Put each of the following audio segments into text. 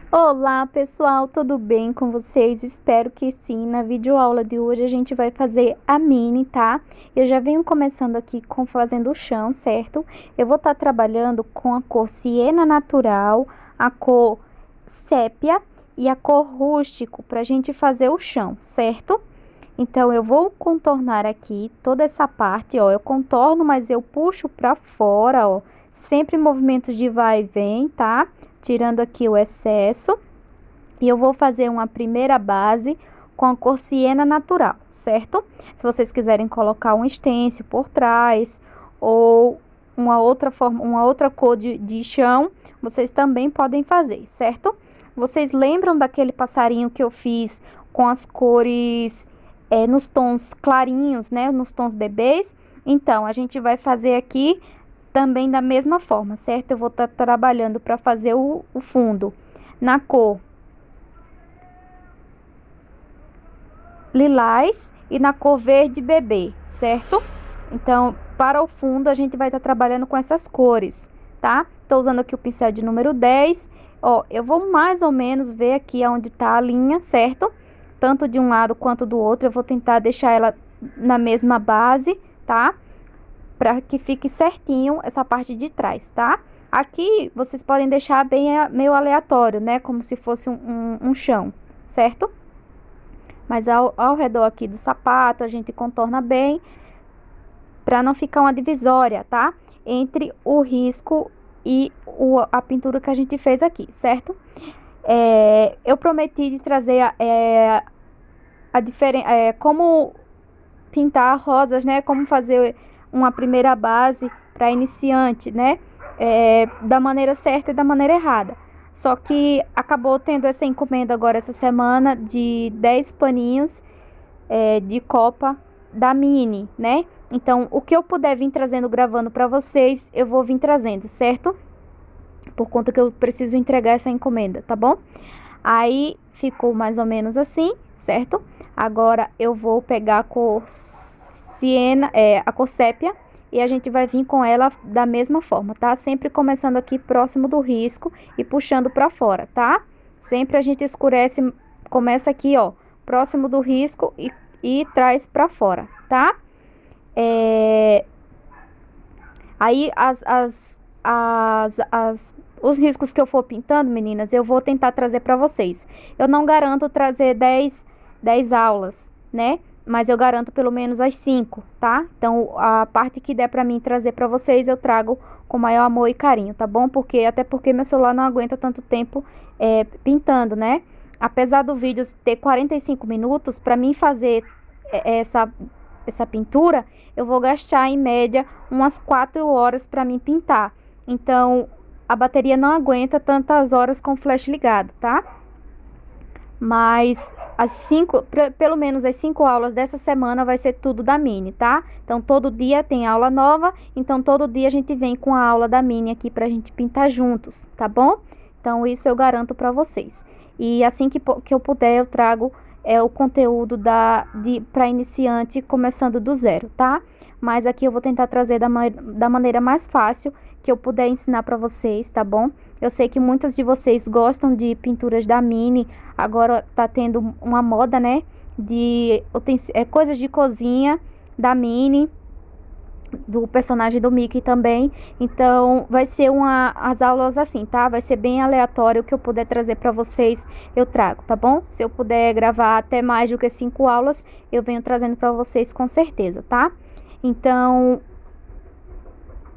Olá pessoal, tudo bem com vocês? Espero que sim. Na videoaula de hoje a gente vai fazer a mini, tá? Eu já venho começando aqui com fazendo o chão, certo? Eu vou estar trabalhando com a cor siena natural, a cor sépia e a cor rústico pra gente fazer o chão, certo? Então eu vou contornar aqui toda essa parte, ó. Eu contorno, mas eu puxo pra fora, ó. Sempre movimentos de vai e vem, tá? Tirando aqui o excesso. E eu vou fazer uma primeira base com a cor siena natural, certo? Se vocês quiserem colocar um stencil por trás ou uma outra forma, uma outra cor de chão, vocês também podem fazer, certo? Vocês lembram daquele passarinho que eu fiz com as cores nos tons clarinhos, né? Nos tons bebês? Então, a gente vai fazer aqui também da mesma forma, certo? Eu vou estar trabalhando para fazer o fundo na cor lilás e na cor verde bebê, certo? Então, para o fundo, a gente vai estar trabalhando com essas cores, tá? Tô usando aqui o pincel de número 10. Ó, eu vou mais ou menos ver aqui onde tá a linha, certo? Tanto de um lado quanto do outro. Eu vou tentar deixar ela na mesma base, tá? Para que fique certinho essa parte de trás, tá? Aqui vocês podem deixar bem meio aleatório, né? Como se fosse um chão, certo? Mas ao redor aqui do sapato a gente contorna bem para não ficar uma divisória, tá? Entre o risco e a pintura que a gente fez aqui, certo? Eu prometi de trazer como pintar rosas, né? Como fazer uma primeira base para iniciante, né? Da maneira certa e da maneira errada. Só que acabou tendo essa encomenda agora essa semana de 10 paninhos de copa da Mini, né? Então, o que eu puder vir trazendo, gravando para vocês, eu vou vir trazendo, certo? Por conta que eu preciso entregar essa encomenda, tá bom? Aí, ficou mais ou menos assim, certo? Agora, eu vou pegar a cor siena, a cor sépia, e a gente vai vir com ela da mesma forma, tá? Sempre começando aqui próximo do risco e puxando para fora, tá? Sempre a gente escurece, começa aqui, ó, próximo do risco e traz para fora, tá? Aí os riscos que eu for pintando, meninas, eu vou tentar trazer para vocês. Eu não garanto trazer 10 aulas, né? Mas eu garanto pelo menos as 5, tá? Então, a parte que der para mim trazer para vocês, eu trago com maior amor e carinho, tá bom? Até porque meu celular não aguenta tanto tempo pintando, né? Apesar do vídeo ter 45 minutos, para mim fazer essa pintura, eu vou gastar em média umas 4 horas para mim pintar. Então, a bateria não aguenta tantas horas com o flash ligado, tá? Mas pelo menos as 5 aulas dessa semana vai ser tudo da Mini, tá? Então, todo dia tem aula nova, então todo dia a gente vem com a aula da Mini aqui pra gente pintar juntos, tá bom? Então, isso eu garanto pra vocês. E assim que eu puder, eu trago o conteúdo para iniciante começando do zero, tá? Mas aqui eu vou tentar trazer da maneira mais fácil que eu puder ensinar para vocês, tá bom? Eu sei que muitas de vocês gostam de pinturas da Mini, agora tá tendo uma moda, né? De coisas de cozinha da Mini, do personagem do Mickey também. Então, vai ser as aulas assim, tá? Vai ser bem aleatório. O que eu puder trazer para vocês, eu trago, tá bom? Se eu puder gravar até mais do que 5 aulas, eu venho trazendo para vocês com certeza, tá? Então,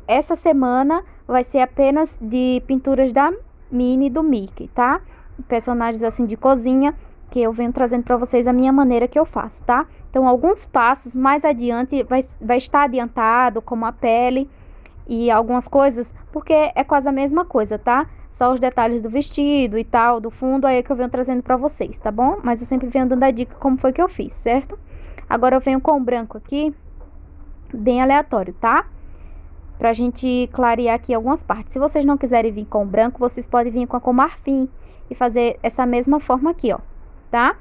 essa semana vai ser apenas de pinturas da Mini e do Mickey, tá? Personagens assim de cozinha, que eu venho trazendo para vocês a minha maneira que eu faço, tá? Então, alguns passos mais adiante vai estar adiantado, como a pele e algumas coisas, porque é quase a mesma coisa, tá? Só os detalhes do vestido e tal, do fundo, aí é que eu venho trazendo para vocês, tá bom? Mas eu sempre venho dando a dica como foi que eu fiz, certo? Agora eu venho com o branco aqui, bem aleatório, tá? Pra gente clarear aqui algumas partes. Se vocês não quiserem vir com o branco, vocês podem vir com a cor marfim e fazer essa mesma forma aqui, ó, tá?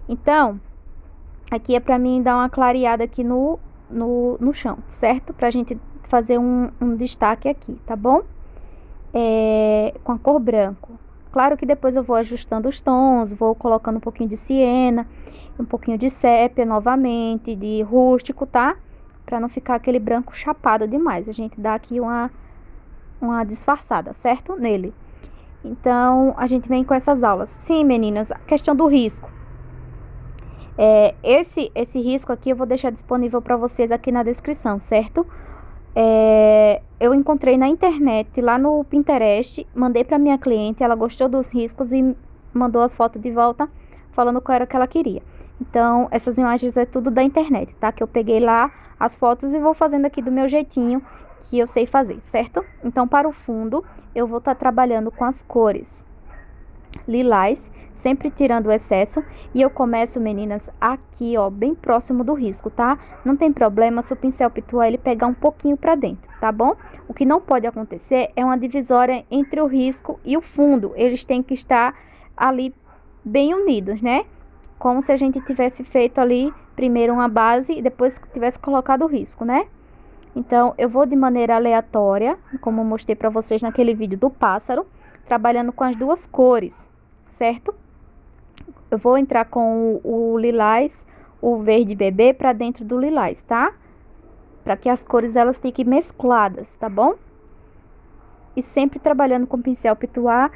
Então, aqui é pra mim dar uma clareada aqui no chão, certo? Pra gente fazer um destaque aqui, tá bom? Com a cor branco. Claro que depois eu vou ajustando os tons, vou colocando um pouquinho de siena, um pouquinho de sépia novamente, de rústico, tá? Pra não ficar aquele branco chapado demais. A gente dá aqui uma disfarçada, certo? Nele. Então, a gente vem com essas aulas. Sim, meninas, a questão do risco. Esse risco aqui eu vou deixar disponível para vocês aqui na descrição, certo? Eu encontrei na internet, lá no Pinterest, mandei para minha cliente, ela gostou dos riscos e mandou as fotos de volta, falando qual era que ela queria. Então, essas imagens é tudo da internet, tá? Que eu peguei lá as fotos e vou fazendo aqui do meu jeitinho, que eu sei fazer, certo? Então, para o fundo, eu vou estar trabalhando com as cores lilás, sempre tirando o excesso, e eu começo, meninas, aqui, ó, bem próximo do risco, tá? Não tem problema se o pincel Pitua ele pegar um pouquinho pra dentro, tá bom? O que não pode acontecer é uma divisória entre o risco e o fundo, eles têm que estar ali bem unidos, né? Como se a gente tivesse feito ali primeiro uma base e depois tivesse colocado o risco, né? Então, eu vou de maneira aleatória, como eu mostrei pra vocês naquele vídeo do pássaro, trabalhando com as duas cores, certo? Eu vou entrar com o lilás, o verde bebê para dentro do lilás, tá? Para que as cores elas fiquem mescladas, tá bom? E sempre trabalhando com pincel Pitua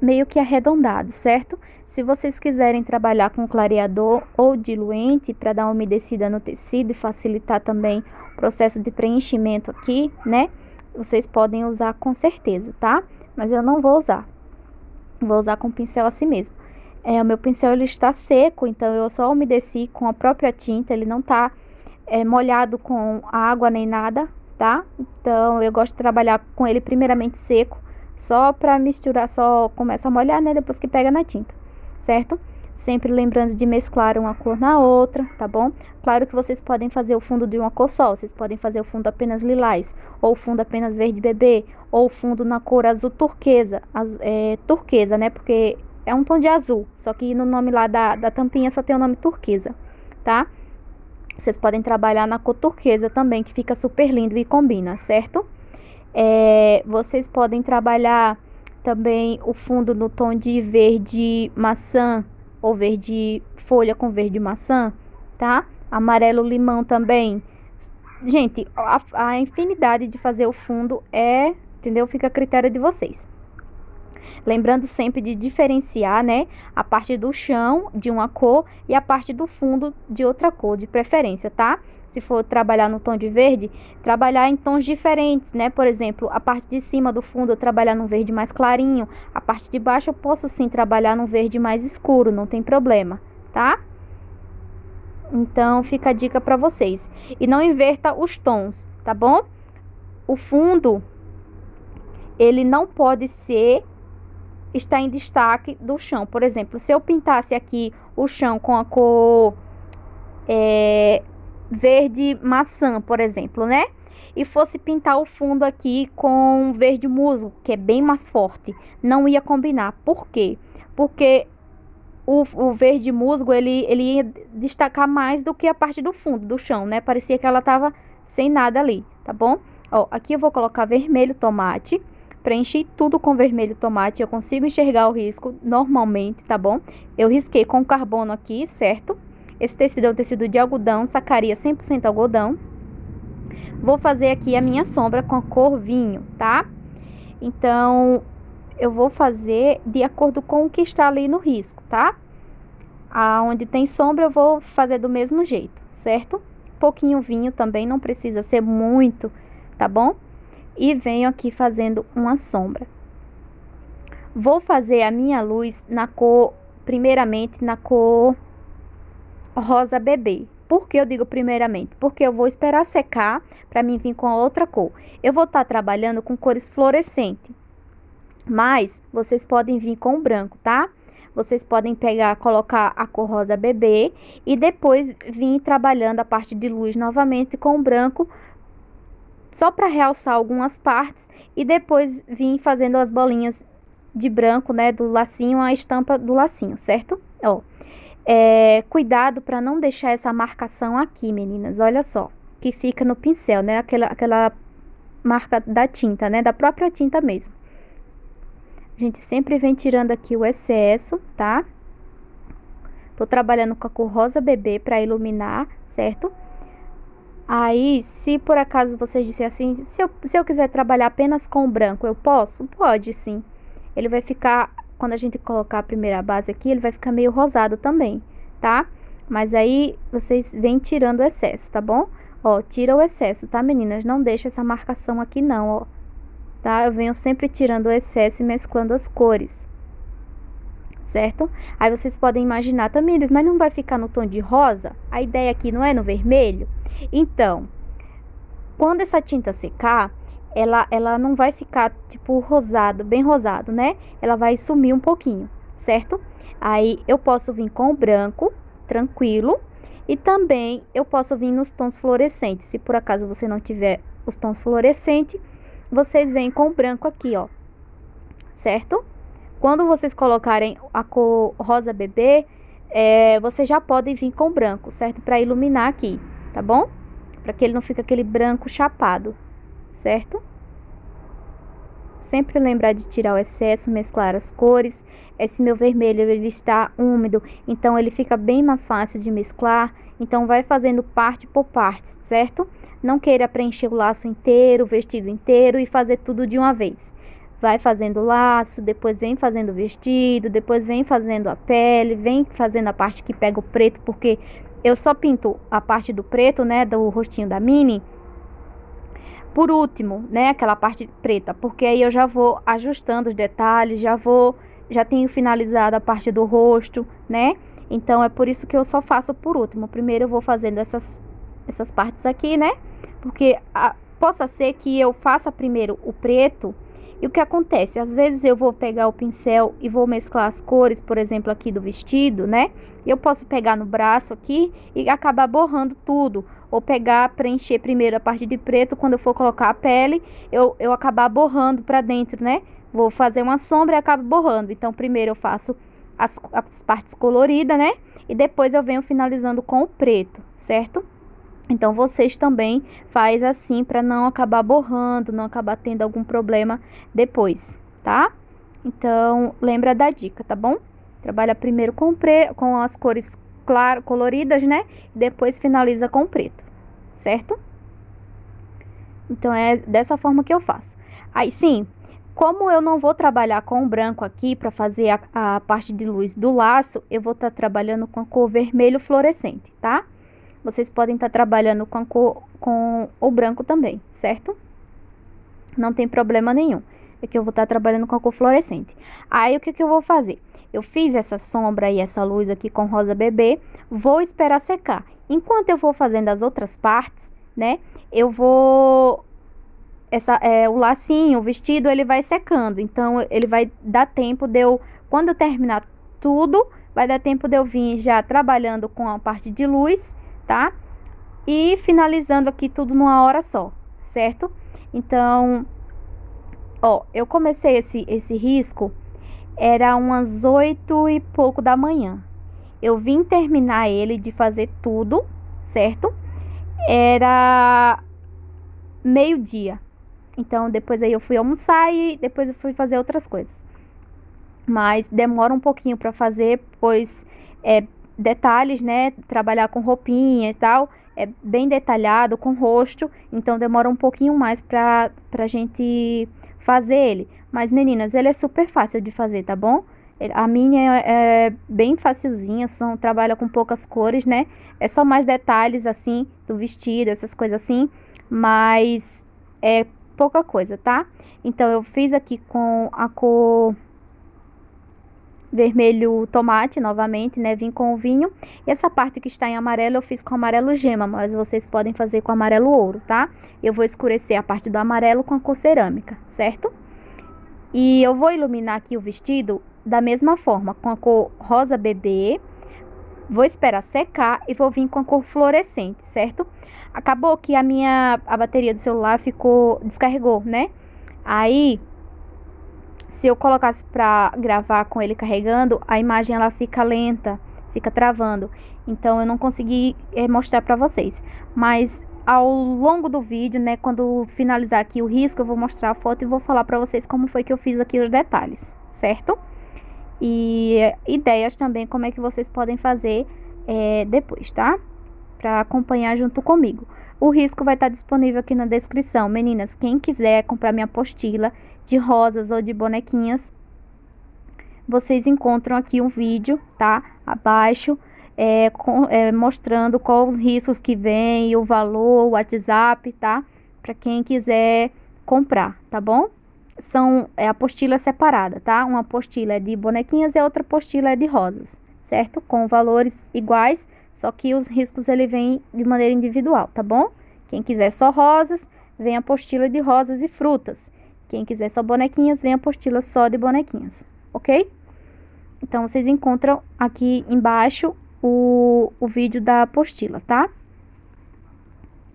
meio que arredondado, certo? Se vocês quiserem trabalhar com clareador ou diluente para dar uma umedecida no tecido e facilitar também o processo de preenchimento aqui, né? Vocês podem usar com certeza, tá? Mas eu não vou usar. Vou usar com o pincel assim mesmo. O meu pincel ele está seco, então eu só umedeci com a própria tinta. Ele não tá molhado com água nem nada, tá? Então eu gosto de trabalhar com ele primeiramente seco, só para misturar, só começa a molhar, né? Depois que pega na tinta, certo? Sempre lembrando de mesclar uma cor na outra, tá bom? Claro que vocês podem fazer o fundo de uma cor só. Vocês podem fazer o fundo apenas lilás, ou o fundo apenas verde bebê, ou o fundo na cor azul turquesa. Turquesa, né? Porque é um tom de azul, só que no nome lá da tampinha só tem o nome turquesa, tá? Vocês podem trabalhar na cor turquesa também, que fica super lindo e combina, certo? Vocês podem trabalhar também o fundo no tom de verde maçã, ou verde folha com verde maçã, tá? Amarelo limão também. Gente, a infinidade de fazer o fundo entendeu? Fica a critério de vocês. Lembrando sempre de diferenciar, né? A parte do chão de uma cor e a parte do fundo de outra cor, de preferência, tá? Se for trabalhar no tom de verde, trabalhar em tons diferentes, né? Por exemplo, a parte de cima do fundo eu trabalhar num verde mais clarinho, a parte de baixo eu posso sim trabalhar num verde mais escuro, não tem problema, tá? Então, fica a dica para vocês. E não inverta os tons, tá bom? O fundo, ele não pode estar em destaque do chão. Por exemplo, se eu pintasse aqui o chão com a cor verde maçã, por exemplo, né? E fosse pintar o fundo aqui com verde musgo, que é bem mais forte, não ia combinar. Por quê? Porque o verde musgo, ele ia destacar mais do que a parte do fundo, do chão, né? Parecia que ela tava sem nada ali, tá bom? Ó, aqui eu vou colocar vermelho tomate. Preenchi tudo com vermelho tomate, eu consigo enxergar o risco normalmente, tá bom? Eu risquei com carbono aqui, certo? Esse tecido é um tecido de algodão, sacaria 100% algodão. Vou fazer aqui a minha sombra com a cor vinho, tá? Então, eu vou fazer de acordo com o que está ali no risco, tá? Aonde tem sombra eu vou fazer do mesmo jeito, certo? Pouquinho vinho também, não precisa ser muito, tá bom? E venho aqui fazendo uma sombra. Vou fazer a minha luz primeiramente na cor rosa bebê. Por que eu digo primeiramente? Porque eu vou esperar secar para mim vir com a outra cor. Eu vou estar trabalhando com cores fluorescentes, mas vocês podem vir com branco, tá? Vocês podem colocar a cor rosa bebê e depois vir trabalhando a parte de luz novamente com branco, só para realçar algumas partes e depois vim fazendo as bolinhas de branco, né, do lacinho, a estampa do lacinho, certo? Ó, cuidado para não deixar essa marcação aqui, meninas, olha só, que fica no pincel, né, aquela marca da tinta, né, da própria tinta mesmo. A gente sempre vem tirando aqui o excesso, tá? Tô trabalhando com a cor rosa bebê para iluminar, certo? Aí, se por acaso vocês disserem assim, se eu quiser trabalhar apenas com o branco, eu posso? Pode, sim. Ele vai ficar, quando a gente colocar a primeira base aqui, ele vai ficar meio rosado também, tá? Mas aí, vocês vêm tirando o excesso, tá bom? Ó, tira o excesso, tá, meninas? Não deixa essa marcação aqui não, ó. Tá? Eu venho sempre tirando o excesso e mesclando as cores, certo? Aí vocês podem imaginar, Tamires, mas não vai ficar no tom de rosa? A ideia aqui não é no vermelho? Então, quando essa tinta secar, ela não vai ficar tipo rosado, bem rosado, né? Ela vai sumir um pouquinho, certo? Aí eu posso vir com o branco, tranquilo, e também eu posso vir nos tons fluorescentes. Se por acaso você não tiver os tons fluorescentes, vocês vêm com o branco aqui, ó, certo? Quando vocês colocarem a cor rosa bebê, vocês já podem vir com o branco, certo? Para iluminar aqui, tá bom? Para que ele não fique aquele branco chapado, certo? Sempre lembrar de tirar o excesso, mesclar as cores. Esse meu vermelho, ele está úmido, então ele fica bem mais fácil de mesclar. Então vai fazendo parte por parte, certo? Não queira preencher o laço inteiro, o vestido inteiro e fazer tudo de uma vez. Vai fazendo o laço, depois vem fazendo o vestido, depois vem fazendo a pele, vem fazendo a parte que pega o preto, porque eu só pinto a parte do preto, né, do rostinho da Minnie, por último, né, aquela parte preta, porque aí eu já vou ajustando os detalhes, já tenho finalizado a parte do rosto, né? Então é por isso que eu só faço por último. Primeiro eu vou fazendo essas partes aqui, né? Porque possa ser que eu faça primeiro o preto. E o que acontece? Às vezes eu vou pegar o pincel e vou mesclar as cores, por exemplo, aqui do vestido, né? Eu posso pegar no braço aqui e acabar borrando tudo. Ou pegar, preencher primeiro a parte de preto, quando eu for colocar a pele, eu acabar borrando pra dentro, né? Vou fazer uma sombra e acabo borrando. Então, primeiro eu faço as partes coloridas, né? E depois eu venho finalizando com o preto, certo? Então, vocês também faz assim para não acabar borrando, não acabar tendo algum problema depois, tá? Então, lembra da dica, tá bom? Trabalha primeiro com as cores coloridas, né? Depois finaliza com o preto, certo? Então, é dessa forma que eu faço. Aí, sim, como eu não vou trabalhar com o branco aqui para fazer a parte de luz do laço, eu vou estar trabalhando com a cor vermelho fluorescente, tá? Vocês podem estar trabalhando com o branco também, certo? Não tem problema nenhum. É que eu vou estar trabalhando com a cor fluorescente. Aí, o que eu vou fazer? Eu fiz essa sombra e essa luz aqui com rosa bebê. Vou esperar secar. Enquanto eu vou fazendo as outras partes, né? Eu vou... o lacinho, o vestido, ele vai secando. Então, ele vai dar tempo de eu... Quando eu terminar tudo, vai dar tempo de eu vir já trabalhando com a parte de luz, tá? E finalizando aqui tudo numa hora só, certo? Então, ó, eu comecei esse risco, era umas 8 e pouco da manhã. Eu vim terminar ele de fazer tudo, certo? Era meio-dia. Então, depois aí eu fui almoçar e depois eu fui fazer outras coisas. Mas demora um pouquinho para fazer, pois detalhes, né? Trabalhar com roupinha e tal, é bem detalhado, com rosto, então demora um pouquinho mais pra gente fazer ele. Mas, meninas, ele é super fácil de fazer, tá bom? A minha é bem facilzinha, trabalha com poucas cores, né? É só mais detalhes, assim, do vestido, essas coisas assim, mas é pouca coisa, tá? Então, eu fiz aqui com a cor vermelho tomate novamente, né? Vim com o vinho. E essa parte que está em amarelo eu fiz com amarelo gema, mas vocês podem fazer com amarelo ouro, tá? Eu vou escurecer a parte do amarelo com a cor cerâmica, certo? E eu vou iluminar aqui o vestido da mesma forma, com a cor rosa bebê. Vou esperar secar e vou vir com a cor fluorescente, certo? Acabou que a bateria do celular descarregou, né? Aí, se eu colocasse para gravar com ele carregando, a imagem ela fica lenta, fica travando. Então eu não consegui mostrar para vocês. Mas ao longo do vídeo, né, quando finalizar aqui o risco, eu vou mostrar a foto e vou falar para vocês como foi que eu fiz aqui os detalhes, certo? E ideias também como é que vocês podem fazer depois, tá? Para acompanhar junto comigo. O risco vai estar disponível aqui na descrição. Meninas, quem quiser comprar minha apostila de rosas ou de bonequinhas, vocês encontram aqui um vídeo, tá? Abaixo, mostrando quais os riscos que vem, o valor, o WhatsApp, tá? Para quem quiser comprar, tá bom? São apostila separada, tá? Uma apostila é de bonequinhas e a outra apostila é de rosas, certo? Com valores iguais, só que os riscos ele vem de maneira individual, tá bom? Quem quiser só rosas, vem a apostila de rosas e frutas. Quem quiser só bonequinhas, vem a apostila só de bonequinhas, ok? Então, vocês encontram aqui embaixo o vídeo da apostila, tá?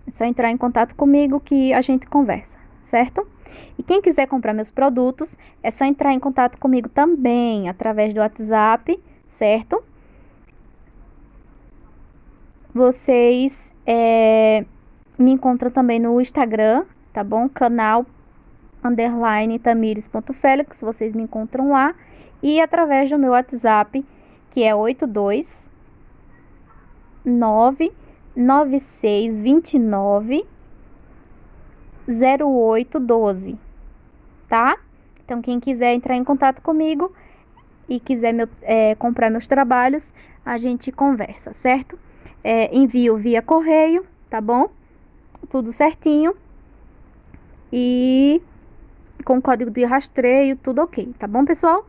É só entrar em contato comigo que a gente conversa, certo? E quem quiser comprar meus produtos, é só entrar em contato comigo também, através do WhatsApp, certo? Vocês me encontram também no Instagram, tá bom? Canal _tamires.felix, vocês me encontram lá. E através do meu WhatsApp, que é 82996290812, tá? Então, quem quiser entrar em contato comigo e quiser comprar meus trabalhos, a gente conversa, certo? Envio via correio, tá bom? Tudo certinho. E com código de rastreio, tudo ok, tá bom, pessoal?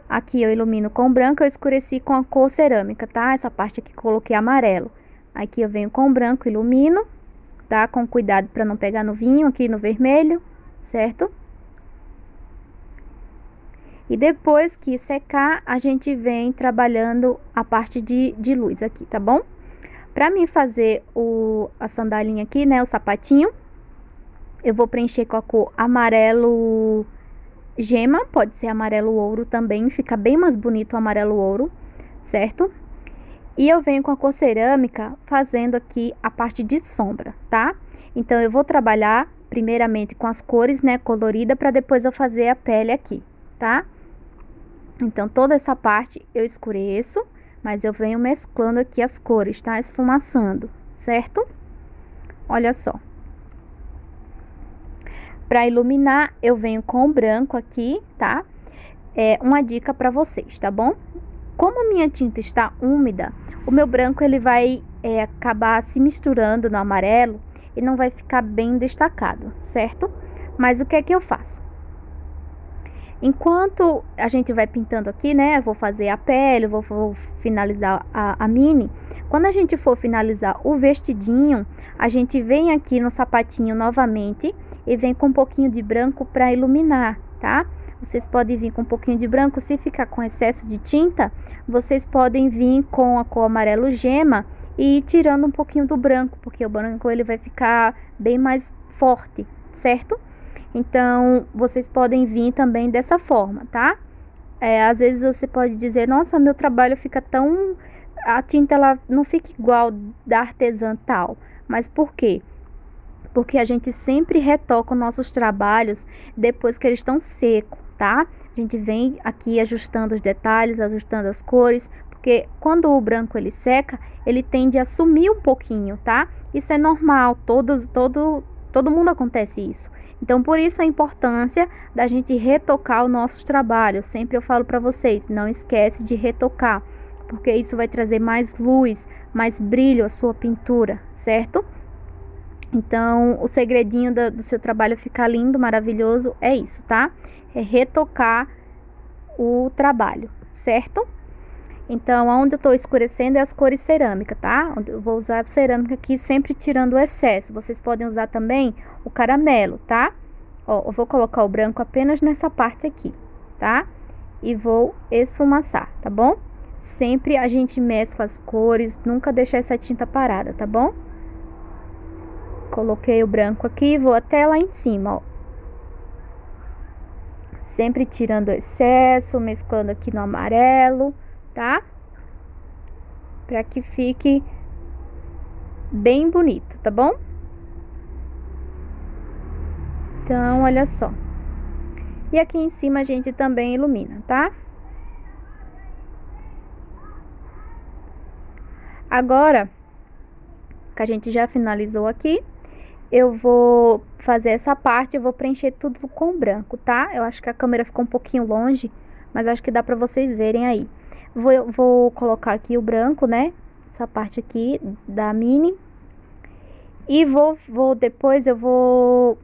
Aqui eu ilumino com branco, eu escureci com a cor cerâmica, tá? Essa parte aqui coloquei amarelo. Aqui eu venho com branco, ilumino, tá? Com cuidado para não pegar no vinho, aqui no vermelho, certo? E depois que secar, a gente vem trabalhando a parte de luz aqui, tá bom? Para mim fazer a sandalinha aqui, né, o sapatinho, eu vou preencher com a cor amarelo gema, pode ser amarelo ouro também, fica bem mais bonito o amarelo ouro, certo? E eu venho com a cor cerâmica fazendo aqui a parte de sombra, tá? Então, eu vou trabalhar primeiramente com as cores, né, colorida, para depois eu fazer a pele aqui, tá? Então, toda essa parte eu escureço, mas eu venho mesclando aqui as cores, tá? Esfumaçando, certo? Olha só. Para iluminar, eu venho com o branco aqui, tá? Uma dica para vocês, tá bom? Como a minha tinta está úmida, o meu branco ele vai acabar se misturando no amarelo e não vai ficar bem destacado, certo? Mas o que é que eu faço? Enquanto a gente vai pintando aqui, né? Eu vou fazer a pele, vou finalizar a mini. Quando a gente for finalizar o vestidinho, a gente vem aqui no sapatinho novamente e vem com um pouquinho de branco para iluminar, tá? Vocês podem vir com um pouquinho de branco. Se ficar com excesso de tinta, vocês podem vir com a cor amarelo gema e ir tirando um pouquinho do branco, porque o branco ele vai ficar bem mais forte, certo? Então, vocês podem vir também dessa forma, tá? Às vezes você pode dizer, nossa, meu trabalho fica tão... A tinta, ela não fica igual da artesã tal. Mas por quê? Porque a gente sempre retoca os nossos trabalhos depois que eles estão secos, tá? A gente vem aqui ajustando os detalhes, ajustando as cores, porque quando o branco ele seca, ele tende a sumir um pouquinho, tá? Isso é normal, todo mundo acontece isso. Então, por isso a importância da gente retocar o nosso trabalho. Sempre eu falo para vocês, não esquece de retocar, porque isso vai trazer mais luz, mais brilho à sua pintura, certo? Então, o segredinho do seu trabalho ficar lindo, maravilhoso, é isso, tá? É retocar o trabalho, certo? Então, onde eu tô escurecendo é as cores cerâmica, tá? Eu vou usar a cerâmica aqui, sempre tirando o excesso. Vocês podem usar também o caramelo, tá? Ó, eu vou colocar o branco apenas nessa parte aqui, tá? E vou esfumaçar, tá bom? Sempre a gente mescla as cores, nunca deixar essa tinta parada, tá bom? Coloquei o branco aqui, vou até lá em cima, ó. Sempre tirando o excesso, mesclando aqui no amarelo, tá? Para que fique bem bonito, tá bom? Então, olha só. E aqui em cima a gente também ilumina, tá? Agora que a gente já finalizou aqui, eu vou fazer essa parte, eu vou preencher tudo com branco, tá? Eu acho que a câmera ficou um pouquinho longe, mas acho que dá pra vocês verem aí. Vou colocar aqui o branco, né? Essa parte aqui da mini. E depois eu vou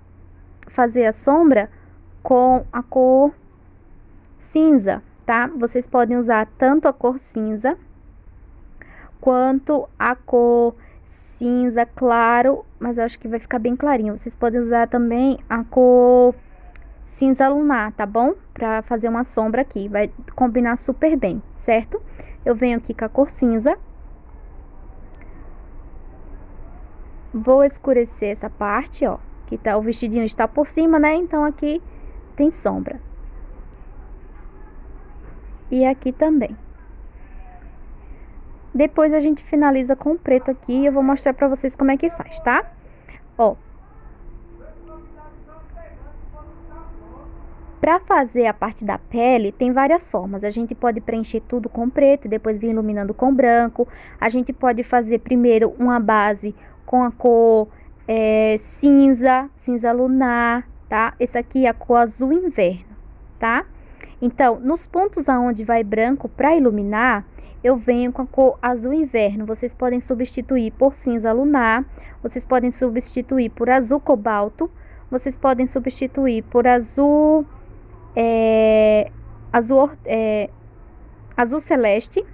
fazer a sombra com a cor cinza, tá? Vocês podem usar tanto a cor cinza quanto a cor cinza claro, mas eu acho que vai ficar bem clarinho. Vocês podem usar também a cor cinza lunar, tá bom? Pra fazer uma sombra aqui, vai combinar super bem, certo? Eu venho aqui com a cor cinza. Vou escurecer essa parte, ó, que tá, o vestidinho está por cima, né? Então aqui tem sombra. E aqui também. Depois a gente finaliza com o preto aqui e eu vou mostrar pra vocês como é que faz, tá? Ó. Pra fazer a parte da pele, tem várias formas. A gente pode preencher tudo com preto e depois vir iluminando com branco. A gente pode fazer primeiro uma base com a cor cinza lunar, tá? Esse aqui é a cor azul inverno, tá? Então, nos pontos aonde vai branco para iluminar, eu venho com a cor azul inverno. Vocês podem substituir por cinza lunar, vocês podem substituir por azul cobalto, vocês podem substituir por azul azul celeste,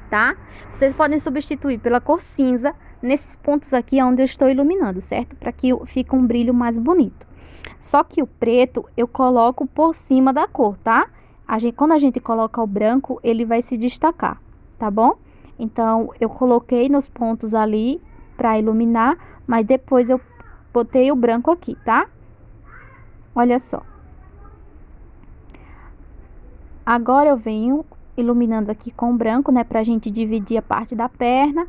tá? Vocês podem substituir pela cor cinza nesses pontos aqui onde eu estou iluminando, certo? Para que fique um brilho mais bonito. Só que o preto eu coloco por cima da cor, tá? Quando a gente coloca o branco, ele vai se destacar, tá bom? Então, eu coloquei nos pontos ali para iluminar, mas depois eu botei o branco aqui, tá? Olha só. Agora eu venho iluminando aqui com branco, né? Pra gente dividir a parte da perna.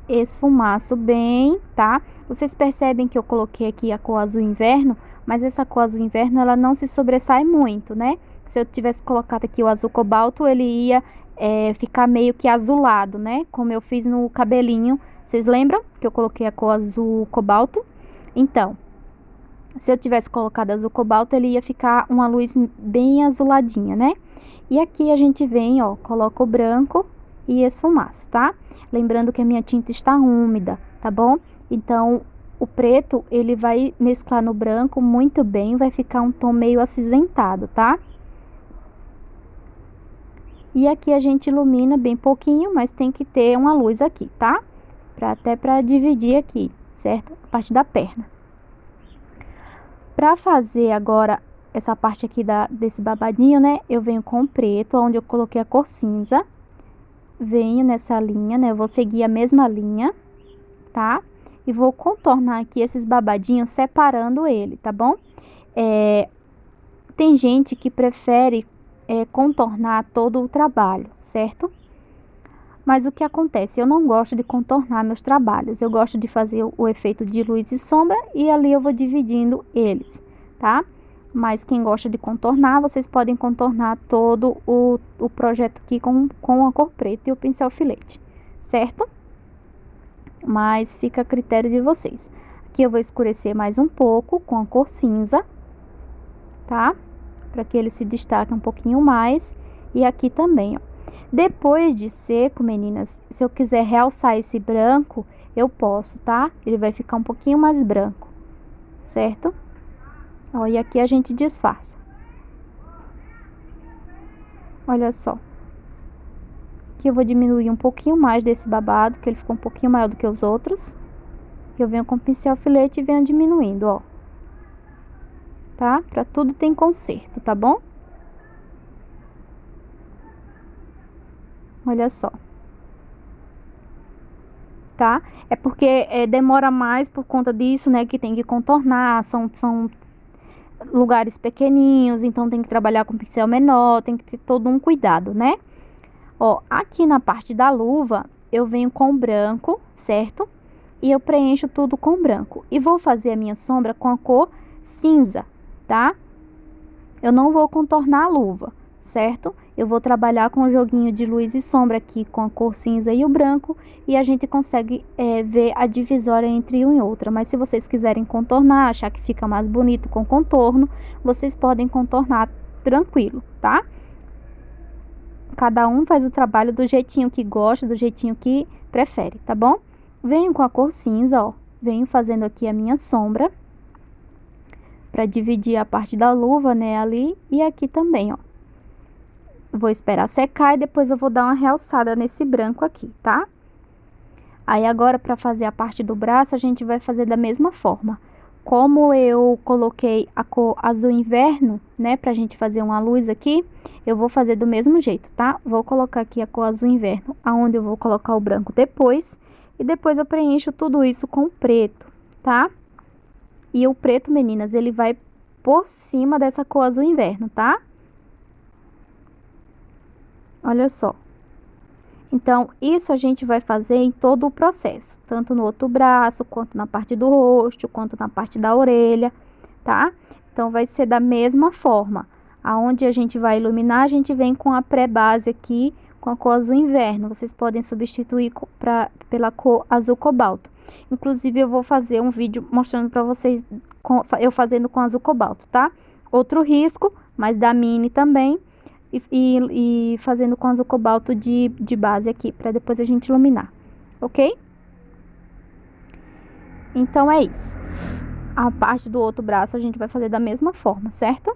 Esfumaço bem, tá? Vocês percebem que eu coloquei aqui a cor azul inverno, mas essa cor azul inverno, ela não se sobressai muito, né? Se eu tivesse colocado aqui o azul cobalto, ele ia ficar meio que azulado, né? Como eu fiz no cabelinho. Vocês lembram que eu coloquei a cor azul cobalto? Então, se eu tivesse colocado azul cobalto, ele ia ficar uma luz bem azuladinha, né? E aqui a gente vem, ó, coloca o branco e esfumaço, tá? Lembrando que a minha tinta está úmida, tá bom? Então, o preto, ele vai mesclar no branco muito bem, vai ficar um tom meio acinzentado, tá? E aqui a gente ilumina bem pouquinho, mas tem que ter uma luz aqui, tá? Até pra dividir aqui, certo? A parte da perna. Pra fazer agora essa parte aqui desse babadinho, né? Eu venho com o preto, onde eu coloquei a cor cinza. Venho nessa linha, né? Eu vou seguir a mesma linha, tá? E vou contornar aqui esses babadinhos, separando ele, tá bom? Tem gente que prefere contornar todo o trabalho, certo? Mas o que acontece? Eu não gosto de contornar meus trabalhos. Eu gosto de fazer o efeito de luz e sombra e ali eu vou dividindo eles, tá? Mas quem gosta de contornar, vocês podem contornar todo o projeto aqui com a cor preta e o pincel filete, certo? Mas fica a critério de vocês. Aqui eu vou escurecer mais um pouco com a cor cinza, tá? Para que ele se destaque um pouquinho mais. E aqui também, ó. Depois de seco, meninas, se eu quiser realçar esse branco, eu posso, tá? Ele vai ficar um pouquinho mais branco, certo? Ó, e aqui a gente disfarça. Olha só. Aqui eu vou diminuir um pouquinho mais desse babado, que ele ficou um pouquinho maior do que os outros. Eu venho com o pincel filete e venho diminuindo, ó. Tá? Pra tudo tem conserto, tá bom? Olha só. Tá? É porque demora mais por conta disso, né? Que tem que contornar, são lugares pequeninhos, então tem que trabalhar com pincel menor, tem que ter todo um cuidado, né? Ó, aqui na parte da luva, eu venho com branco, certo? E eu preencho tudo com branco. E vou fazer a minha sombra com a cor cinza, tá? Eu não vou contornar a luva, certo? Eu vou trabalhar com o joguinho de luz e sombra aqui com a cor cinza e o branco, e a gente consegue ver a divisória entre uma e outra. Mas se vocês quiserem contornar, achar que fica mais bonito com contorno, vocês podem contornar tranquilo, tá? Cada um faz o trabalho do jeitinho que gosta, do jeitinho que prefere, tá bom? Venho com a cor cinza, ó. Venho fazendo aqui a minha sombra, para dividir a parte da luva, né, ali e aqui também, ó. Vou esperar secar e depois eu vou dar uma realçada nesse branco aqui, tá? Aí agora, para fazer a parte do braço, a gente vai fazer da mesma forma. Como eu coloquei a cor azul inverno, né, pra gente fazer uma luz aqui, eu vou fazer do mesmo jeito, tá? Vou colocar aqui a cor azul inverno, aonde eu vou colocar o branco depois, e depois eu preencho tudo isso com preto, tá? E o preto, meninas, ele vai por cima dessa cor azul inverno, tá? Olha só. Então, isso a gente vai fazer em todo o processo, tanto no outro braço, quanto na parte do rosto, quanto na parte da orelha, tá? Então, vai ser da mesma forma. Aonde a gente vai iluminar, a gente vem com a pré-base aqui, com a cor azul inverno. Vocês podem substituir pela cor azul cobalto. Inclusive, eu vou fazer um vídeo mostrando para vocês eu fazendo com azul cobalto, tá? Outro risco, mas da Mini também. E fazendo com azul cobalto de base aqui, para depois a gente iluminar, ok? Então, é isso. A parte do outro braço a gente vai fazer da mesma forma, certo?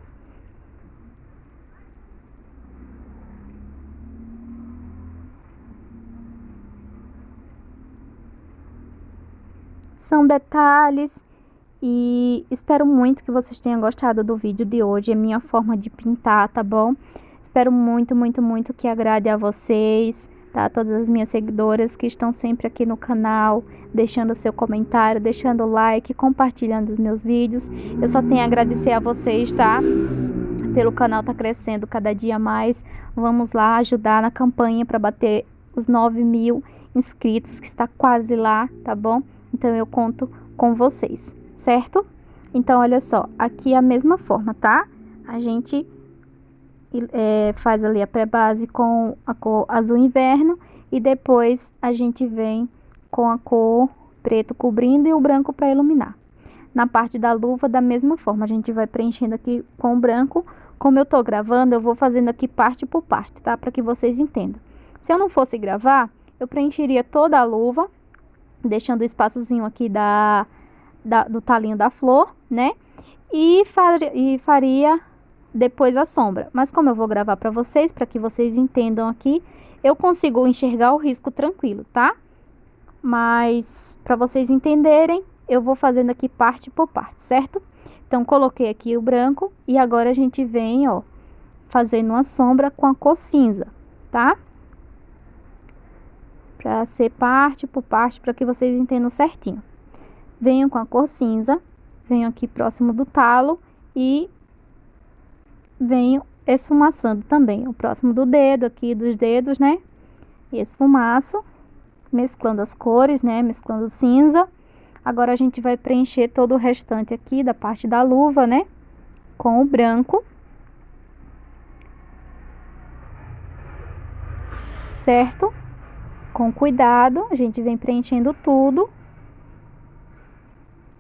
São detalhes e espero muito que vocês tenham gostado do vídeo de hoje. É minha forma de pintar, tá bom? Espero muito, muito, muito que agrade a vocês, tá? Todas as minhas seguidoras que estão sempre aqui no canal, deixando seu comentário, deixando o like, compartilhando os meus vídeos. Eu só tenho a agradecer a vocês, tá? Pelo canal tá crescendo cada dia mais. Vamos lá ajudar na campanha para bater os 9.000 inscritos, que está quase lá, tá bom? Então eu conto com vocês, certo? Então, olha só, aqui é a mesma forma, tá? A gente faz ali a pré-base com a cor azul inverno e depois a gente vem com a cor preto cobrindo e o branco para iluminar. Na parte da luva, da mesma forma, a gente vai preenchendo aqui com o branco. Como eu tô gravando, eu vou fazendo aqui parte por parte, tá? Para que vocês entendam. Se eu não fosse gravar, eu preencheria toda a luva, deixando o espaçozinho aqui do talinho da flor, né? E faria depois a sombra. Mas como eu vou gravar para vocês, para que vocês entendam aqui, eu consigo enxergar o risco tranquilo, tá? Mas para vocês entenderem, eu vou fazendo aqui parte por parte, certo? Então, coloquei aqui o branco e agora a gente vem, ó, fazendo uma sombra com a cor cinza, tá? Para ser parte por parte, para que vocês entendam certinho. Venho com a cor cinza, venho aqui próximo do talo e venho esfumaçando também o próximo do dedo, aqui dos dedos, né? E esfumaço, mesclando as cores, né? Mesclando o cinza. Agora a gente vai preencher todo o restante aqui da parte da luva, né? Com o branco. Certo? Com cuidado, a gente vem preenchendo tudo.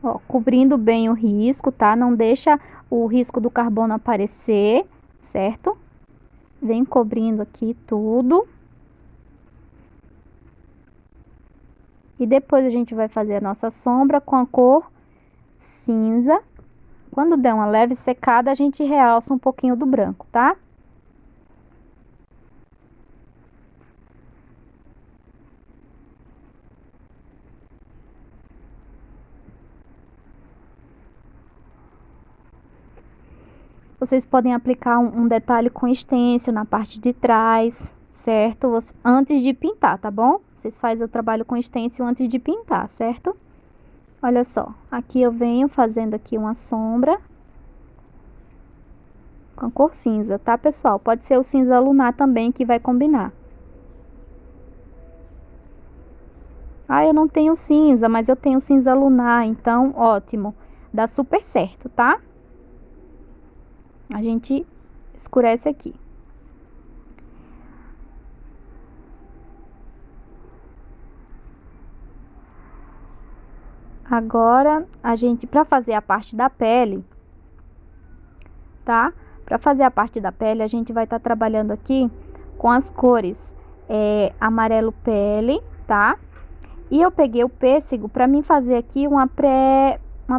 Ó, cobrindo bem o risco, tá? Não deixa o risco do carbono aparecer, certo? Vem cobrindo aqui tudo. E depois a gente vai fazer a nossa sombra com a cor cinza. Quando der uma leve secada, a gente realça um pouquinho do branco, tá? Vocês podem aplicar um detalhe com stencil na parte de trás, certo? Antes de pintar, tá bom? Vocês fazem o trabalho com stencil antes de pintar, certo? Olha só, aqui eu venho fazendo aqui uma sombra com a cor cinza, tá, pessoal? Pode ser o cinza lunar também, que vai combinar. Ah, eu não tenho cinza, mas eu tenho cinza lunar, então ótimo. Dá super certo, tá? A gente escurece aqui. Agora, para fazer a parte da pele, tá? Para fazer a parte da pele, a gente vai estar trabalhando aqui com as cores amarelo pele, tá? E eu peguei o pêssego para mim fazer aqui uma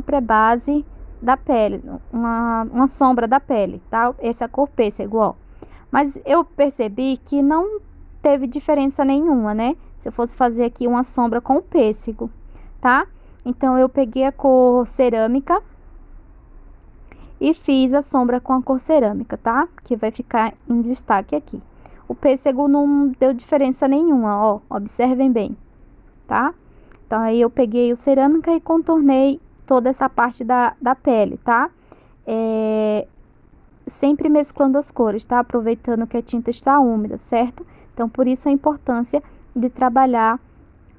pré-base da pele, uma sombra da pele, tá? Essa é a cor pêssego, ó. Mas eu percebi que não teve diferença nenhuma, né? Se eu fosse fazer aqui uma sombra com o pêssego, tá? Então, eu peguei a cor cerâmica e fiz a sombra com a cor cerâmica, tá? Que vai ficar em destaque aqui. O pêssego não deu diferença nenhuma, ó. Observem bem, tá? Então, aí eu peguei o cerâmica e contornei toda essa parte da pele, tá? Sempre mesclando as cores, tá? Aproveitando que a tinta está úmida, certo? Então, por isso a importância de trabalhar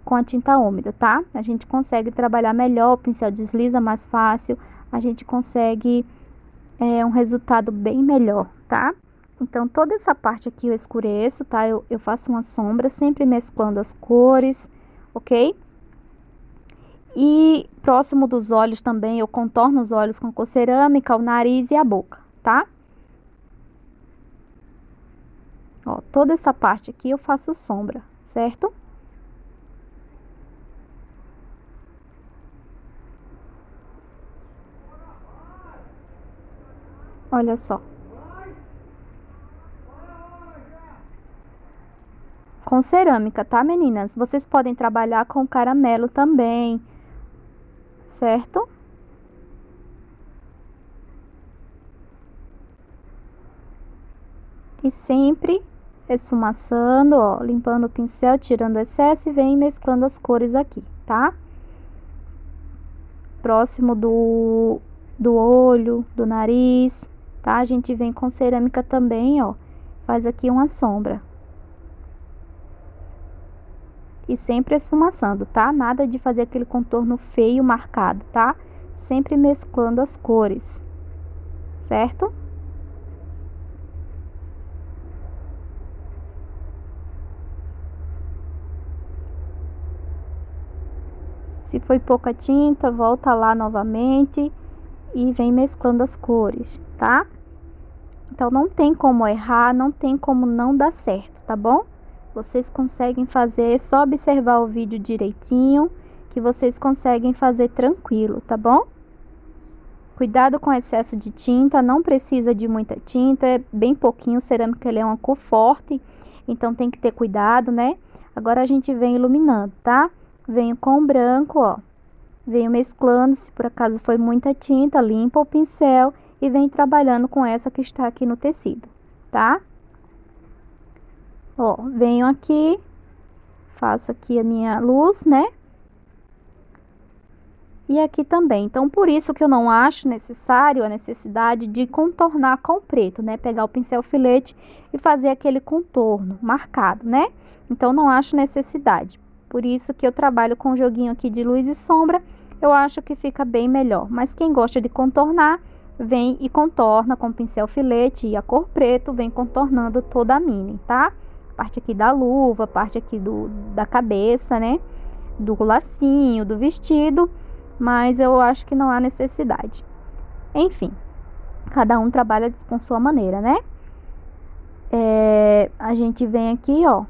com a tinta úmida, tá? A gente consegue trabalhar melhor, o pincel desliza mais fácil, a gente consegue um resultado bem melhor, tá? Então, toda essa parte aqui eu escureço, tá? Eu faço uma sombra, sempre mesclando as cores, ok? E próximo dos olhos também, eu contorno os olhos com cor cerâmica, o nariz e a boca, tá? Ó, toda essa parte aqui eu faço sombra, certo? Olha só. Com cerâmica, tá, meninas? Vocês podem trabalhar com caramelo também, certo? E sempre esfumaçando, ó, limpando o pincel, tirando o excesso e vem mesclando as cores aqui, tá? Próximo do olho, do nariz, tá? A gente vem com cerâmica também, ó, faz aqui uma sombra. E sempre esfumaçando, tá? Nada de fazer aquele contorno feio marcado, tá? Sempre mesclando as cores, certo? Se foi pouca tinta, volta lá novamente e vem mesclando as cores, tá? Então, não tem como errar, não tem como não dar certo, tá bom? Vocês conseguem fazer, é só observar o vídeo direitinho, que vocês conseguem fazer tranquilo, tá bom? Cuidado com excesso de tinta, não precisa de muita tinta, é bem pouquinho, cerâmica ele é uma cor forte, então tem que ter cuidado, né? Agora a gente vem iluminando, tá? Venho com branco, ó. Venho mesclando, se por acaso foi muita tinta, limpa o pincel e vem trabalhando com essa que está aqui no tecido, tá? Ó, venho aqui, faço aqui a minha luz, né? E aqui também. Então, por isso que eu não acho necessário a necessidade de contornar com o preto, né? Pegar o pincel filete e fazer aquele contorno marcado, né? Então, não acho necessidade. Por isso que eu trabalho com o joguinho aqui de luz e sombra, eu acho que fica bem melhor. Mas quem gosta de contornar, vem e contorna com o pincel filete e a cor preto, vem contornando toda a mini, tá? Parte aqui da luva, parte aqui da cabeça, né? Do lacinho, do vestido, mas eu acho que não há necessidade. Enfim, cada um trabalha com sua maneira, né? A gente vem aqui, ó,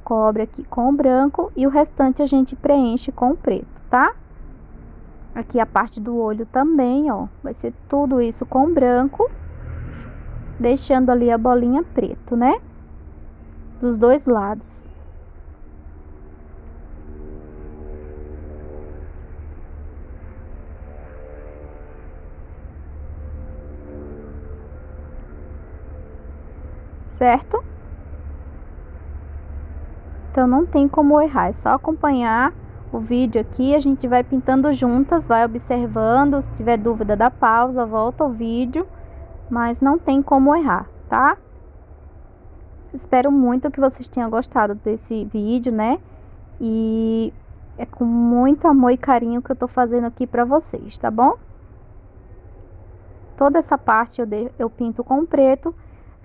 cobre aqui com o branco e o restante a gente preenche com o preto, tá? Aqui a parte do olho também, ó, vai ser tudo isso com branco, deixando ali a bolinha preto, né? Dos dois lados. Certo? Então, não tem como errar, é só acompanhar o vídeo aqui, a gente vai pintando juntas, vai observando, se tiver dúvida dá pausa, volta o vídeo, mas não tem como errar, tá? Espero muito que vocês tenham gostado desse vídeo, né? E é com muito amor e carinho que eu tô fazendo aqui pra vocês, tá bom? toda essa parte eu pinto com preto.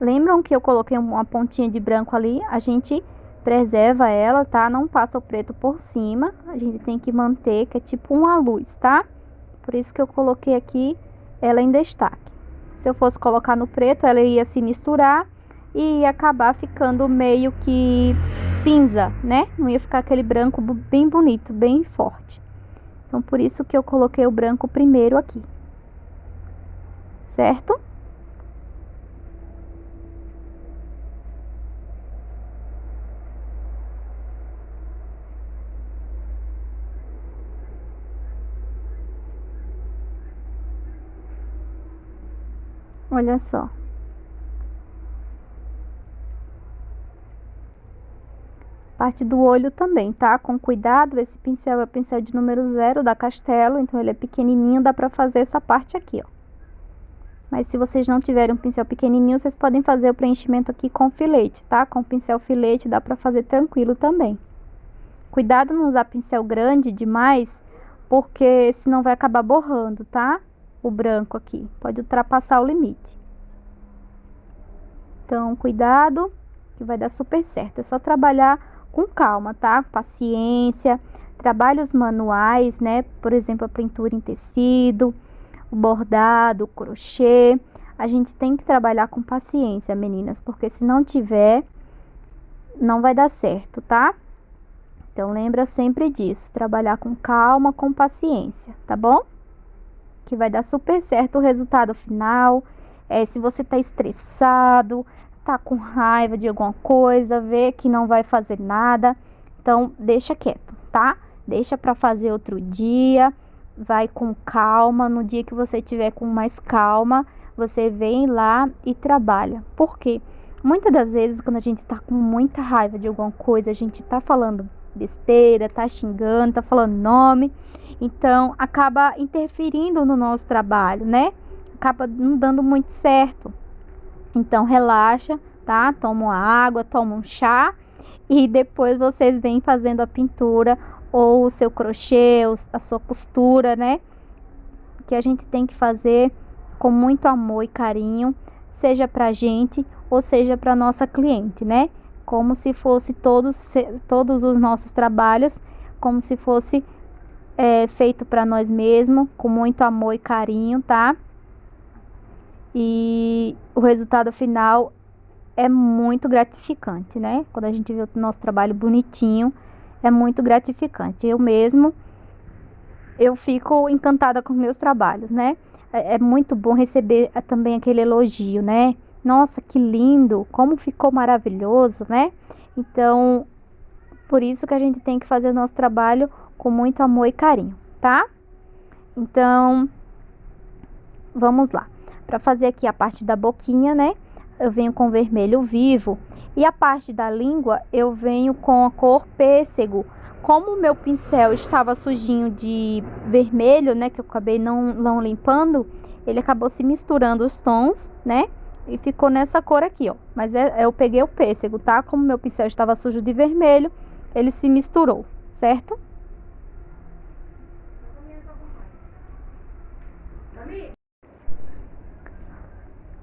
Lembram que eu coloquei uma pontinha de branco ali? A gente preserva ela, tá? Não passa o preto por cima. A gente tem que manter, que é tipo uma luz, tá? Por isso que eu coloquei aqui ela em destaque. Se eu fosse colocar no preto, ela ia se misturar e ia acabar ficando meio que cinza, né? Não ia ficar aquele branco bem bonito, bem forte. Então, por isso que eu coloquei o branco primeiro aqui. Certo? Olha só. Parte do olho também, tá? Com cuidado, esse pincel é o pincel de número 0 da Castelo, então ele é pequenininho, dá pra fazer essa parte aqui, ó. Mas se vocês não tiverem um pincel pequenininho, vocês podem fazer o preenchimento aqui com filete, tá? Com pincel filete dá pra fazer tranquilo também. Cuidado não usar pincel grande demais, porque senão vai acabar borrando, tá? O branco aqui, pode ultrapassar o limite. Então, cuidado, que vai dar super certo. É só trabalhar com calma, tá? Paciência, trabalhos manuais, né? Por exemplo, a pintura em tecido, o bordado, o crochê. A gente tem que trabalhar com paciência, meninas, porque se não tiver, não vai dar certo, tá? Então, lembra sempre disso, trabalhar com calma, com paciência, tá bom? Que vai dar super certo o resultado final. Se você tá estressado, tá com raiva de alguma coisa, vê que não vai fazer nada, então deixa quieto, tá? Deixa para fazer outro dia, vai com calma. No dia que você tiver com mais calma, você vem lá e trabalha. Por quê? Muitas das vezes, quando a gente tá com muita raiva de alguma coisa, a gente tá falando besteira, tá xingando, tá falando nome, então acaba interferindo no nosso trabalho, né? Acaba não dando muito certo. Então relaxa, tá? Toma uma água, toma um chá e depois vocês vêm fazendo a pintura ou o seu crochê, a sua costura, né? Que a gente tem que fazer com muito amor e carinho, seja pra gente ou seja pra nossa cliente, né? Como se fosse todos os nossos trabalhos, como se fosse feito para nós mesmos, com muito amor e carinho, tá? E o resultado final é muito gratificante, né? Quando a gente vê o nosso trabalho bonitinho, é muito gratificante. Eu fico encantada com meus trabalhos, né? É muito bom receber também aquele elogio, né? Nossa, que lindo, como ficou maravilhoso, né? Então, por isso que a gente tem que fazer o nosso trabalho com muito amor e carinho, tá? Então, vamos lá. Para fazer aqui a parte da boquinha, né? Eu venho com vermelho vivo. E a parte da língua, eu venho com a cor pêssego. Como o meu pincel estava sujinho de vermelho, né? Que eu acabei não limpando, ele acabou se misturando os tons, né? E ficou nessa cor aqui, ó. Mas eu peguei o pêssego, tá? Como meu pincel estava sujo de vermelho, ele se misturou, certo?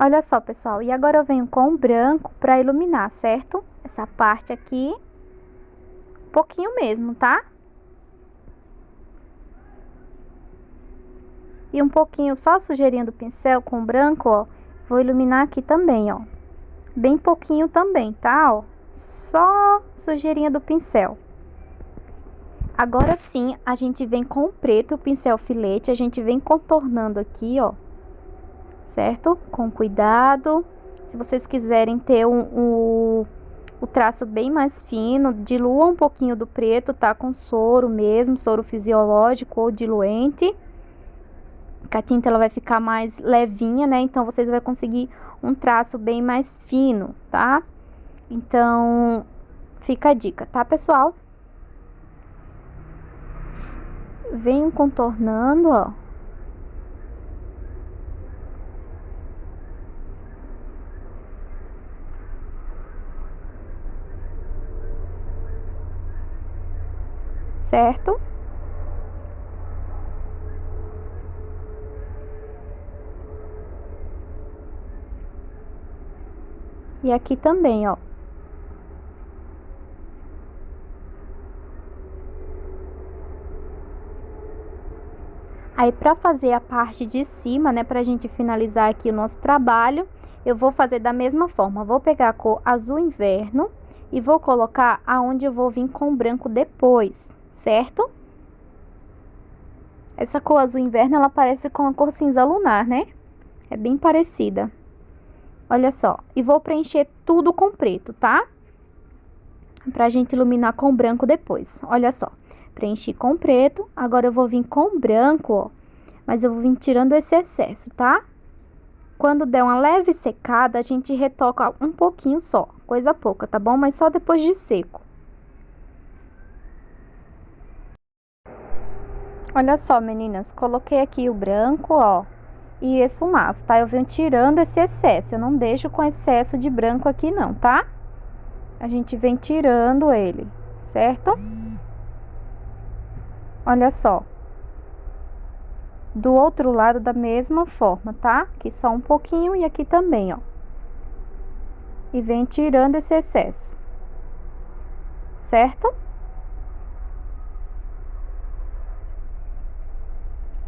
Olha só, pessoal, e agora eu venho com o branco para iluminar, certo? Essa parte aqui, pouquinho mesmo, tá? E um pouquinho, só a sujeirinha do pincel com o branco, ó, vou iluminar aqui também, ó. Bem pouquinho também, tá? Ó, só sujeirinha do pincel. Agora sim, a gente vem com o preto, o pincel filete, a gente vem contornando aqui, ó. Certo? Com cuidado. Se vocês quiserem ter o traço bem mais fino, dilua um pouquinho do preto, tá? Com soro mesmo, soro fisiológico ou diluente. Que a tinta ela vai ficar mais levinha, né? Então, vocês vão conseguir um traço bem mais fino, tá? Então, fica a dica, tá, pessoal? Venho contornando, ó. Certo? E aqui também, ó. Aí, pra fazer a parte de cima, né, pra gente finalizar aqui o nosso trabalho, eu vou fazer da mesma forma. Vou pegar a cor azul inverno e vou colocar aonde eu vou vir com branco depois, certo? Essa cor azul inverno, ela parece com a cor cinza lunar, né? É bem parecida. Olha só. E vou preencher tudo com preto, tá? Pra gente iluminar com branco depois. Olha só. Preenchi com preto. Agora eu vou vir com branco, ó. Mas eu vou vir tirando esse excesso, tá? Quando der uma leve secada, a gente retoca um pouquinho só. Coisa pouca, tá bom? Mas só depois de seco. Olha só, meninas. Coloquei aqui o branco, ó. E esfumaço, tá? Eu venho tirando esse excesso. Eu não deixo com excesso de branco aqui, não, tá? A gente vem tirando ele, certo? Olha só. Do outro lado da mesma forma, tá? Aqui só um pouquinho e aqui também, ó. E vem tirando esse excesso, certo?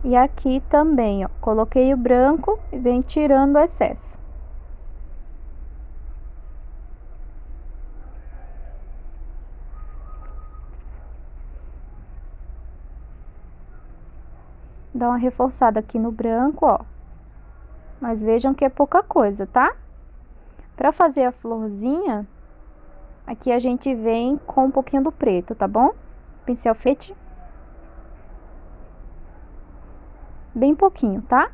E aqui também, ó. Coloquei o branco e vem tirando o excesso. Dá uma reforçada aqui no branco, ó. Mas vejam que é pouca coisa, tá? Pra fazer a florzinha, aqui a gente vem com um pouquinho do preto, tá bom? Pincel fete. Bem pouquinho, tá?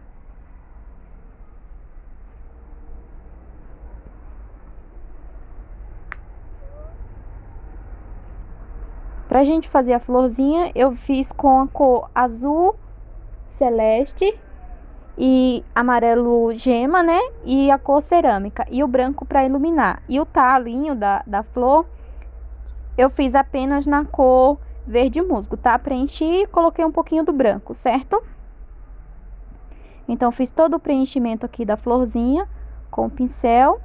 Pra gente fazer a florzinha, eu fiz com a cor azul celeste e amarelo gema, né? E a cor cerâmica e o branco para iluminar. E o talinho da flor eu fiz apenas na cor verde musgo, tá? Preenchi e coloquei um pouquinho do branco, certo? Então, fiz todo o preenchimento aqui da florzinha com o pincel,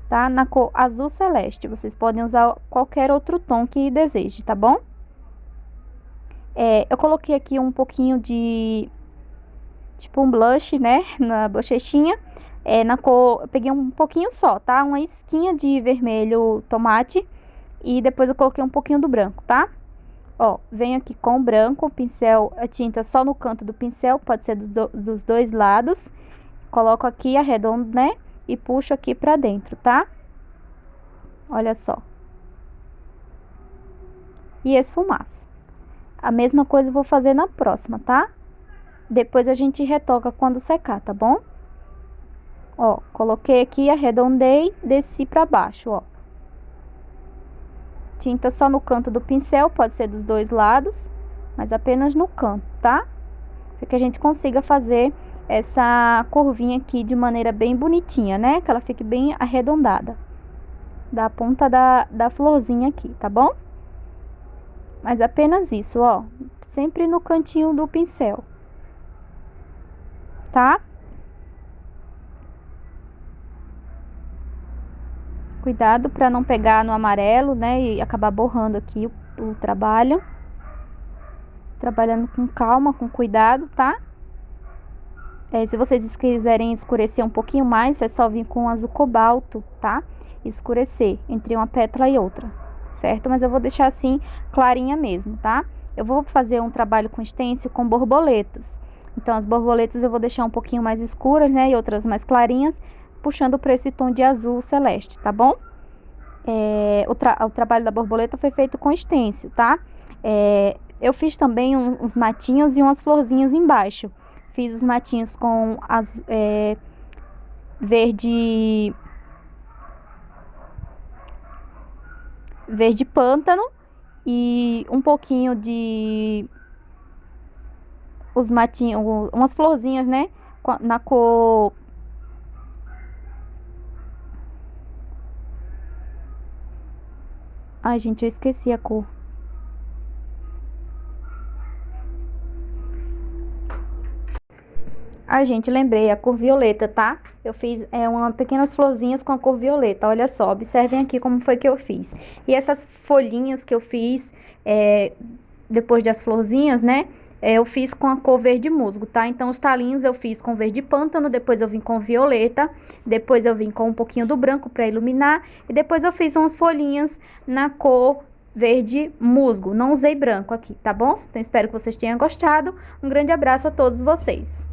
tá? Na cor azul celeste. Vocês podem usar qualquer outro tom que deseje, tá bom? Eu coloquei aqui um pouquinho de tipo um blush, né, na bochechinha, na cor, eu peguei um pouquinho só, tá? Uma esquinha de vermelho tomate e depois eu coloquei um pouquinho do branco, tá? Ó, venho aqui com o branco, o pincel, a tinta só no canto do pincel, pode ser dos dois lados. Coloco aqui, arredondo, né, e puxo aqui pra dentro, tá? Olha só. E esfumaço. A mesma coisa eu vou fazer na próxima, tá? Depois a gente retoca quando secar, tá bom? Ó, coloquei aqui, arredondei, desci pra baixo, ó. Tinta só no canto do pincel, pode ser dos dois lados, mas apenas no canto, tá? Para que a gente consiga fazer essa curvinha aqui de maneira bem bonitinha, né? Que ela fique bem arredondada. Da ponta da florzinha aqui, tá bom? Mas apenas isso, ó. Sempre no cantinho do pincel. Tá? Cuidado para não pegar no amarelo, né? E acabar borrando aqui o trabalho. Trabalhando com calma, com cuidado, tá? Se vocês quiserem escurecer um pouquinho mais, é só vir com azul cobalto, tá? Escurecer entre uma pétala e outra, certo? Mas eu vou deixar assim, clarinha mesmo, tá? Eu vou fazer um trabalho com stencil com borboletas. Então, as borboletas eu vou deixar um pouquinho mais escuras, né? E outras mais clarinhas, puxando para esse tom de azul celeste, tá bom? O trabalho da borboleta foi feito com stencil, tá? Eu fiz também uns matinhos e umas florzinhas embaixo. Fiz os matinhos com verde pântano e um pouquinho de os matinhos, umas florzinhas, né? Na cor ai, gente, eu esqueci a cor. Ai, gente, lembrei, a cor violeta, tá? Eu fiz umas pequenas florzinhas com a cor violeta, olha só, observem aqui como foi que eu fiz. E essas folhinhas que eu fiz, depois das florzinhas, né? Eu fiz com a cor verde musgo, tá? Então, os talinhos eu fiz com verde pântano, depois eu vim com violeta, depois eu vim com um pouquinho do branco pra iluminar, e depois eu fiz umas folhinhas na cor verde musgo. Não usei branco aqui, tá bom? Então, espero que vocês tenham gostado. Um grande abraço a todos vocês.